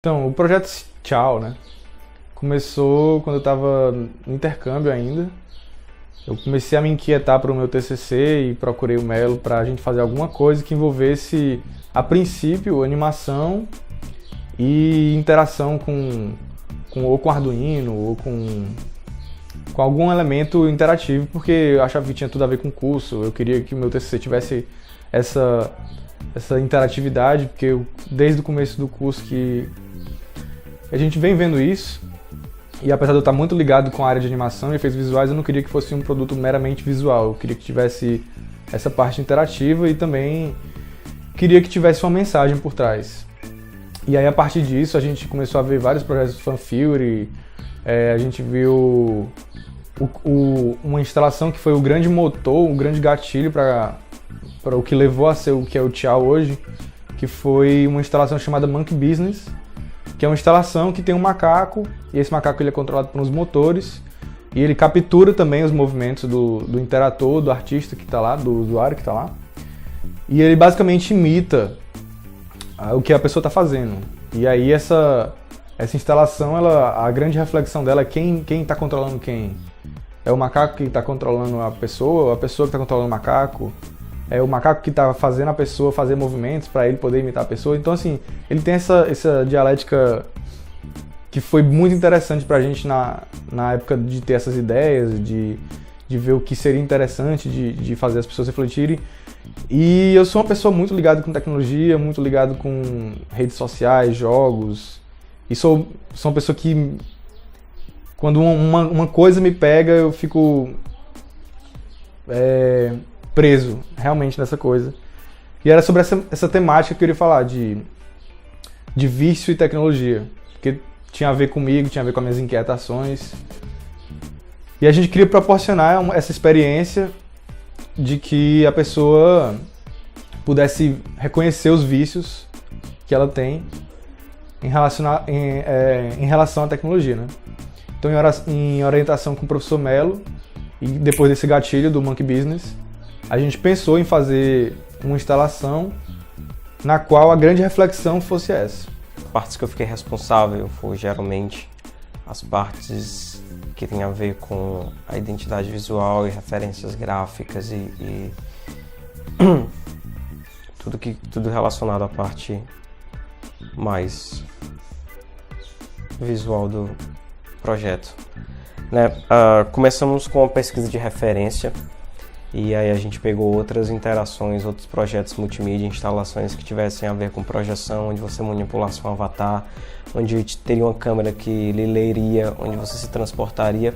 Então, o projeto Tchau, né? Começou quando eu estava no intercâmbio ainda. Eu comecei a me inquietar para o meu TCC e procurei o Melo para a gente fazer alguma coisa que envolvesse, a princípio, animação e interação ou com Arduino ou com algum elemento interativo, porque eu achava que tinha tudo a ver com o curso. Eu queria que o meu TCC tivesse essa interatividade, porque desde o começo do curso que a gente vem vendo isso, e apesar de eu estar muito ligado com a área de animação e efeitos visuais, eu não queria que fosse um produto meramente visual. Eu queria que tivesse essa parte interativa e também queria que tivesse uma mensagem por trás. E aí, a partir disso, a gente começou a ver vários projetos de Fan Fury. A gente viu uma instalação que foi o grande motor, o grande gatilho para o que levou a ser o que é o Tchau hoje, que foi uma instalação chamada Monkey Business, que é uma instalação que tem um macaco, e esse macaco ele é controlado por uns motores, e ele captura também os movimentos do interator, do artista que está lá, do usuário que está lá, e ele basicamente imita o que a pessoa está fazendo. E aí essa instalação, a grande reflexão dela é quem está controlando quem. É o macaco que está controlando a pessoa que está controlando o macaco, é o macaco que está fazendo a pessoa fazer movimentos para ele poder imitar a pessoa. Então, assim, ele tem essa dialética que foi muito interessante para a gente na época de ter essas ideias, de ver o que seria interessante, de fazer as pessoas refletirem. E eu sou uma pessoa muito ligada com tecnologia, muito ligado com redes sociais, jogos. E sou uma pessoa que, quando uma coisa me pega, eu fico preso realmente nessa coisa. E era sobre essa temática que eu queria falar, de vício e tecnologia, porque tinha a ver comigo, tinha a ver com as minhas inquietações. E a gente queria proporcionar essa experiência de que a pessoa pudesse reconhecer os vícios que ela tem em relação à tecnologia, né? Então, em orientação com o professor Melo, e depois desse gatilho do Monkey Business, a gente pensou em fazer uma instalação na qual a grande reflexão fosse essa. As partes que eu fiquei responsável foram geralmente as partes que tem a ver com a identidade visual e referências gráficas e tudo relacionado à parte mais visual do projeto. Né? Começamos com uma pesquisa de referência e aí a gente pegou outras interações, outros projetos multimídia, instalações que tivessem a ver com projeção, onde você manipulasse um avatar, onde teria uma câmera que lhe leria, onde você se transportaria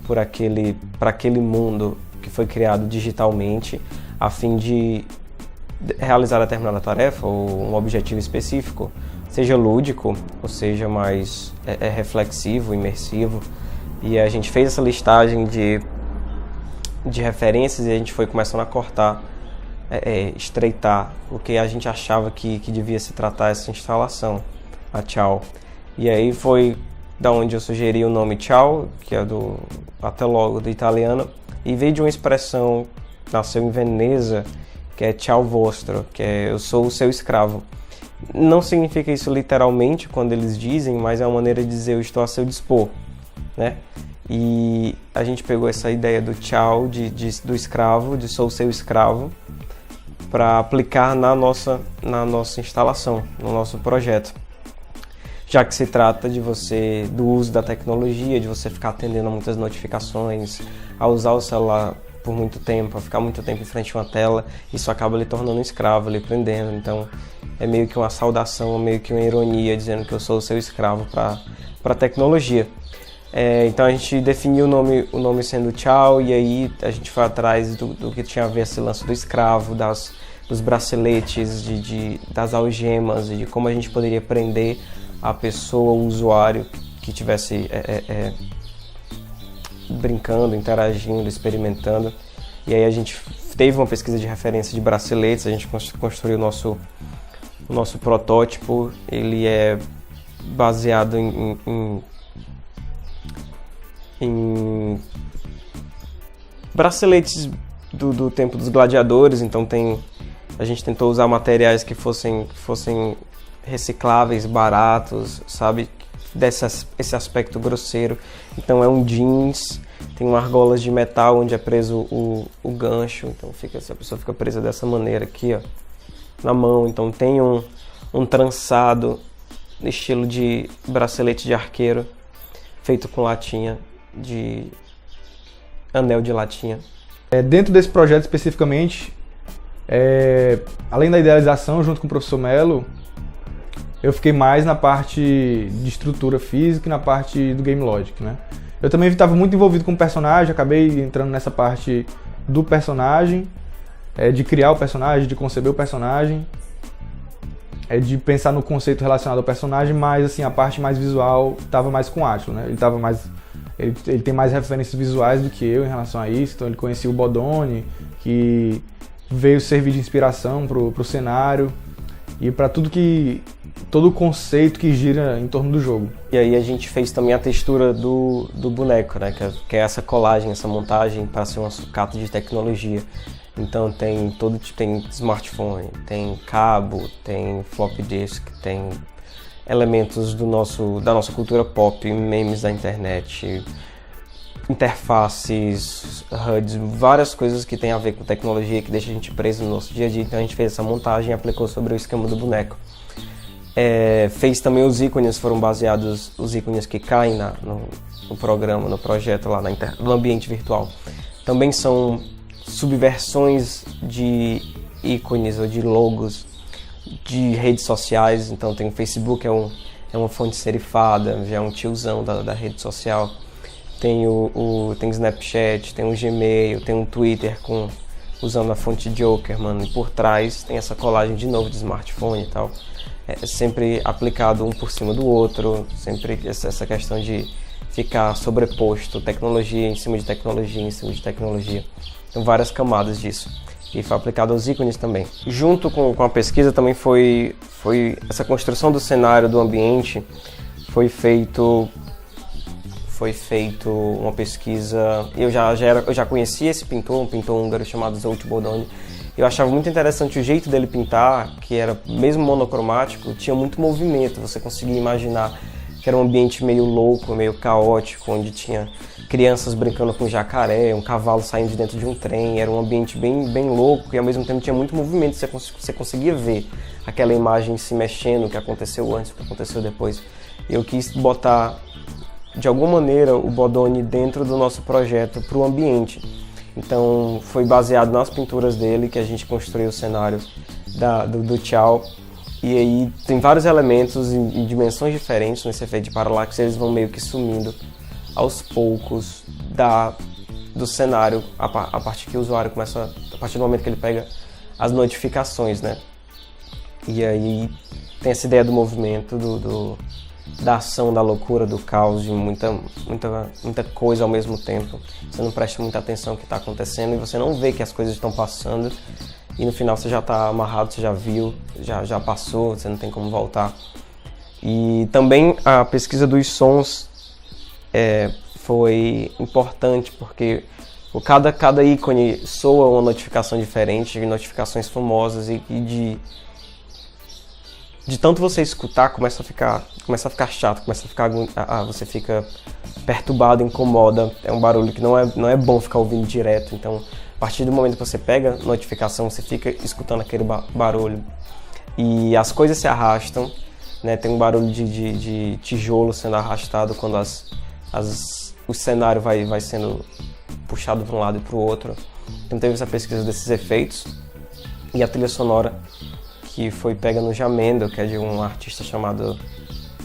para aquele mundo que foi criado digitalmente, a fim de realizar determinada tarefa ou um objetivo específico, seja lúdico ou seja mais reflexivo, imersivo. E a gente fez essa listagem de referências e a gente foi começando a cortar, estreitar o que a gente achava que devia se tratar essa instalação, a Tchau. E aí foi da onde eu sugeri o nome Tchau, que é até logo do italiano, e veio de uma expressão, nasceu em Veneza, que é Ciao vostro, que é eu sou o seu escravo. Não significa isso literalmente quando eles dizem, mas é uma maneira de dizer eu estou a seu dispor, né? E a gente pegou essa ideia do tchau, do escravo, de sou seu escravo, para aplicar na nossa instalação, no nosso projeto. Já que se trata do uso da tecnologia, de você ficar atendendo a muitas notificações, a usar o celular por muito tempo, a ficar muito tempo em frente a uma tela, isso acaba lhe tornando um escravo, lhe prendendo. Então é meio que uma saudação, meio que uma ironia, dizendo que eu sou o seu escravo para a tecnologia. Então a gente definiu o nome sendo Tchau, e aí a gente foi atrás do que tinha a ver esse lance do escravo, dos braceletes, das algemas, de como a gente poderia prender a pessoa, o usuário que estivesse brincando, interagindo, experimentando. E aí a gente teve uma pesquisa de referência de braceletes, a gente construiu o nosso protótipo. Ele é baseado em braceletes do tempo dos gladiadores, então a gente tentou usar materiais que fossem recicláveis, baratos, sabe? Esse aspecto grosseiro. Então é um jeans, tem uma argolas de metal onde é preso o gancho, então a pessoa fica presa dessa maneira aqui, ó, na mão. Então tem um trançado no estilo de bracelete de arqueiro, feito com latinha, de anel de latinha. Dentro desse projeto especificamente, além da idealização junto com o professor Melo, eu fiquei mais na parte de estrutura física e na parte do Game Logic, né? Eu também estava muito envolvido com o personagem, acabei entrando nessa parte do personagem, de criar o personagem, de conceber o personagem, de pensar no conceito relacionado ao personagem, mas assim, a parte mais visual estava mais com o Átilo, né? Ele tem mais referências visuais do que eu em relação a isso, então ele conhecia o Bodoni, que veio servir de inspiração pro cenário e para todo o conceito que gira em torno do jogo. E aí a gente fez também a textura do boneco, né? Que é essa colagem, essa montagem para ser uma sucata de tecnologia. Então tem smartphone, tem cabo, tem floppy disk, tem elementos da nossa cultura pop, memes da internet, interfaces, HUDs, várias coisas que tem a ver com tecnologia que deixa a gente preso no nosso dia a dia. Então a gente fez essa montagem e aplicou sobre o esquema do boneco. Fez também os ícones, foram baseados, os ícones que caem no programa, no projeto lá no ambiente virtual. Também são subversões de ícones ou de logos de redes sociais. Então tem o Facebook, é uma fonte serifada, já é um tiozão da rede social. Tem tem Snapchat, tem o Gmail, tem um Twitter usando a fonte Joker, mano. E por trás tem essa colagem de novo de smartphone e tal. Sempre aplicado um por cima do outro, sempre essa questão de ficar sobreposto, tecnologia em cima de tecnologia, em cima de tecnologia. Tem várias camadas disso. E foi aplicado aos ícones também. Junto com a pesquisa também foi essa construção do cenário, do ambiente, foi feito uma pesquisa. Eu já conhecia esse pintor, um pintor húngaro chamado Zsolt Bodoni. Eu achava muito interessante o jeito dele pintar, que era mesmo monocromático, tinha muito movimento. Você conseguia imaginar que era um ambiente meio louco, meio caótico, onde tinha crianças brincando com jacaré, um cavalo saindo de dentro de um trem. Era um ambiente bem, bem louco e ao mesmo tempo tinha muito movimento. Você conseguia ver aquela imagem se mexendo, o que aconteceu antes, o que aconteceu depois. Eu quis botar, de alguma maneira, o Bodoni dentro do nosso projeto para o ambiente. Então foi baseado nas pinturas dele que a gente construiu o cenário do Tchau. E aí tem vários elementos em dimensões diferentes nesse efeito de paralaxe, eles vão meio que sumindo aos poucos do cenário a partir que o usuário começa, a partir do momento que ele pega as notificações, né? E aí tem essa ideia do movimento, da ação, da loucura, do caos, de muita coisa ao mesmo tempo. Você não presta muita atenção no que está acontecendo e você não vê que as coisas estão passando e no final você já está amarrado, você já viu, já passou, você não tem como voltar. E também a pesquisa dos sons foi importante porque cada ícone soa uma notificação diferente, de notificações famosas e de tanto você escutar, começa a ficar chato, você fica perturbado, incomoda. É um barulho que não é bom ficar ouvindo direto. Então, a partir do momento que você pega a notificação, você fica escutando aquele barulho. E as coisas se arrastam, né? Tem um barulho de tijolo sendo arrastado quando o cenário vai sendo puxado para um lado e para o outro. Então, teve essa pesquisa desses efeitos. E a trilha sonora, que foi pega no Jamendo, que é de um artista chamado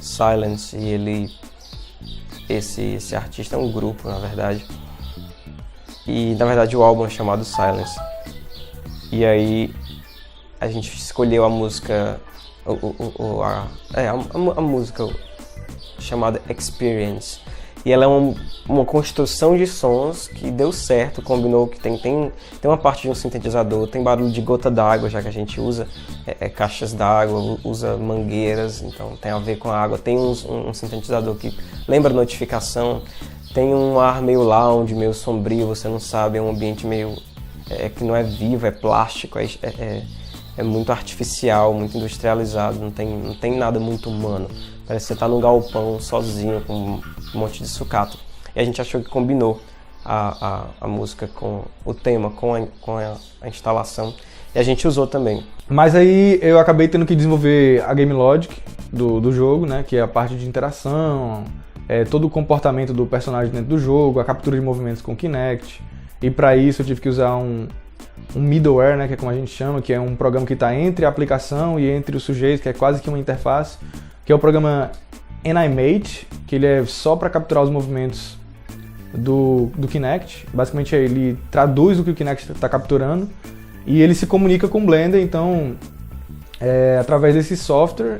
Silence, e esse artista é um grupo, na verdade. E, na verdade, o álbum é chamado Silence. E aí, a gente escolheu a música, a música chamada Experience. E ela é uma construção de sons que deu certo, combinou que tem uma parte de um sintetizador, tem barulho de gota d'água, já que a gente usa caixas d'água, usa mangueiras, então tem a ver com a água. Tem um sintetizador que lembra notificação, tem um ar meio lounge, meio sombrio, você não sabe, é um ambiente meio que não é vivo, é plástico, é muito artificial, muito industrializado, não tem nada muito humano. Parece que você está num galpão sozinho com um monte de sucata. E a gente achou que combinou a música com o tema, com a instalação. E a gente usou também. Mas aí eu acabei tendo que desenvolver a Game Logic do jogo, né? Que é a parte de interação, todo o comportamento do personagem dentro do jogo, a captura de movimentos com o Kinect. E para isso eu tive que usar um middleware, né? Que é como a gente chama, que é um programa que está entre a aplicação e entre o sujeito, que é quase que uma interface, que é o programa Animate, que ele é só para capturar os movimentos do Kinect. Basicamente ele traduz o que o Kinect está capturando e ele se comunica com o Blender. Então, através desse software,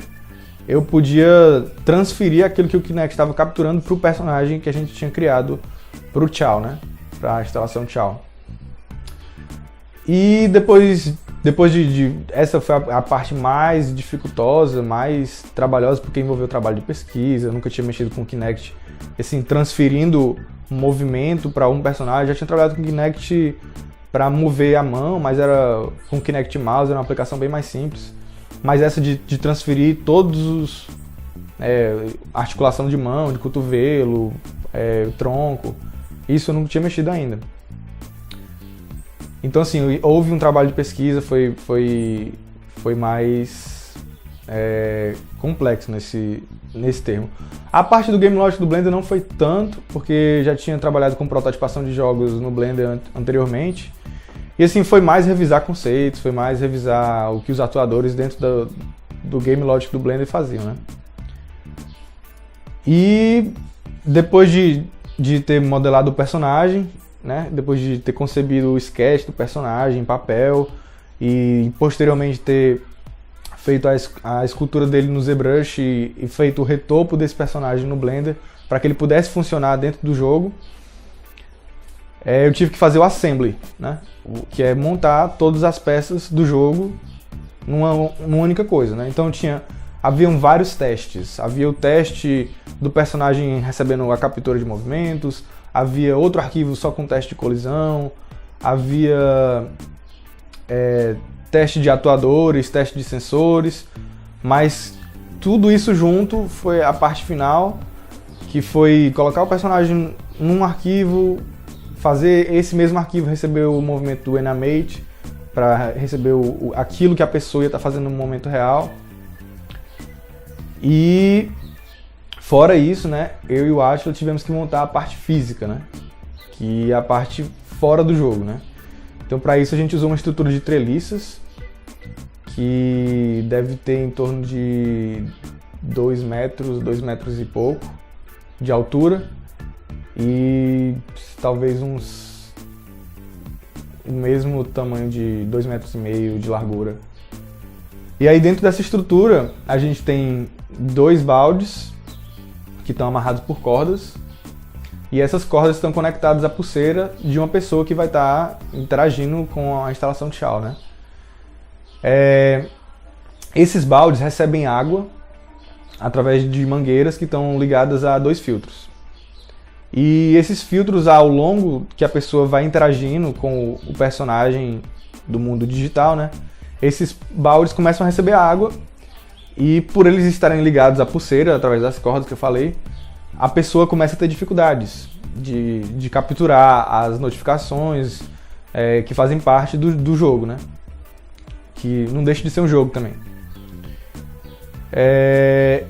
eu podia transferir aquilo que o Kinect estava capturando para o personagem que a gente tinha criado para o Chao, né? Para a instalação Chao. E depois essa foi a parte mais dificultosa, mais trabalhosa, porque envolveu trabalho de pesquisa. Eu nunca tinha mexido com o Kinect, assim, transferindo movimento para um personagem. Já tinha trabalhado com o Kinect para mover a mão, mas era com o Kinect Mouse, era uma aplicação bem mais simples. Mas essa de transferir todos os articulação de mão, de cotovelo, tronco, isso eu não tinha mexido ainda. Então, assim, houve um trabalho de pesquisa, foi mais complexo nesse termo. A parte do Game Logic do Blender não foi tanto, porque já tinha trabalhado com prototipação de jogos no Blender anteriormente. E, assim, foi mais revisar conceitos, foi mais revisar o que os atuadores dentro do Game Logic do Blender faziam, né? E depois de ter modelado o personagem, né? Depois de ter concebido o sketch do personagem em papel e posteriormente ter feito a escultura dele no ZBrush e feito o retopo desse personagem no Blender para que ele pudesse funcionar dentro do jogo, eu tive que fazer o assembly, né? Que é montar todas as peças do jogo numa única coisa, né? Então haviam vários testes. Havia o teste do personagem recebendo a captura de movimentos, havia outro arquivo só com teste de colisão, havia teste de atuadores, teste de sensores, mas tudo isso junto foi a parte final, que foi colocar o personagem num arquivo, fazer esse mesmo arquivo receber o movimento do Animate para receber aquilo que a pessoa ia estar fazendo no momento real. E fora isso, né, eu e o Átila tivemos que montar a parte física, né, que é a parte fora do jogo, né. Então, para isso a gente usou uma estrutura de treliças que deve ter em torno de 2 metros e pouco de altura e talvez o mesmo tamanho de 2,5 metros de largura. E aí dentro dessa estrutura a gente tem 2 baldes que estão amarrados por cordas, e essas cordas estão conectadas à pulseira de uma pessoa que vai estar interagindo com a instalação Chao, né? Esses baldes recebem água através de mangueiras que estão ligadas a 2 filtros. E esses filtros, ao longo que a pessoa vai interagindo com o personagem do mundo digital, né? Esses baldes começam a receber água, e por eles estarem ligados à pulseira, através das cordas que eu falei, a pessoa começa a ter dificuldades de capturar as notificações que fazem parte do jogo, né? Que não deixa de ser um jogo também.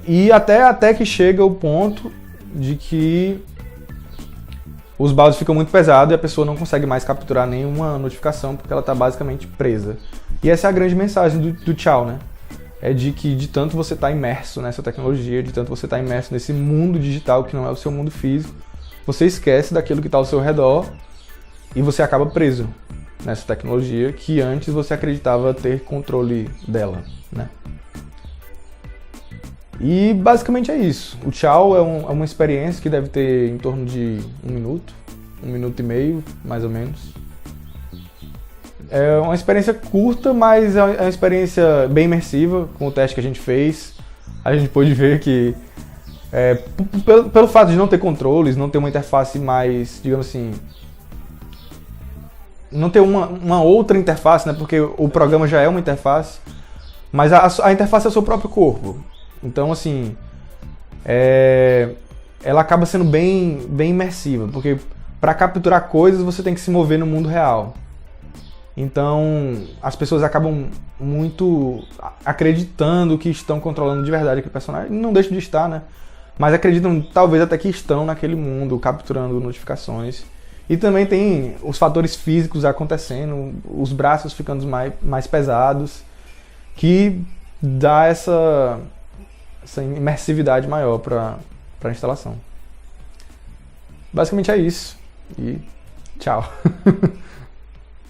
E até que chega o ponto de que os baldes ficam muito pesados e a pessoa não consegue mais capturar nenhuma notificação porque ela está basicamente presa. E essa é a grande mensagem do Chao, né? É de que de tanto você está imerso nessa tecnologia, de tanto você está imerso nesse mundo digital que não é o seu mundo físico, você esquece daquilo que está ao seu redor e você acaba preso nessa tecnologia que antes você acreditava ter controle dela, né? E basicamente é isso. O Chao é uma experiência que deve ter em torno de 1 minuto e meio, mais ou menos. É uma experiência curta, mas é uma experiência bem imersiva. Com o teste que a gente fez, a gente pôde ver que pelo fato de não ter controles, não ter uma interface mais, digamos assim, não ter uma outra interface, né? Porque o programa já é uma interface, mas a interface é o seu próprio corpo. Então, assim, ela acaba sendo bem imersiva, porque para capturar coisas você tem que se mover no mundo real. Então, as pessoas acabam muito acreditando que estão controlando de verdade aquele personagem. Não deixam de estar, né? Mas acreditam talvez até que estão naquele mundo, capturando notificações. E também tem os fatores físicos acontecendo, os braços ficando mais pesados, que dá essa imersividade maior para a instalação. Basicamente é isso. E tchau.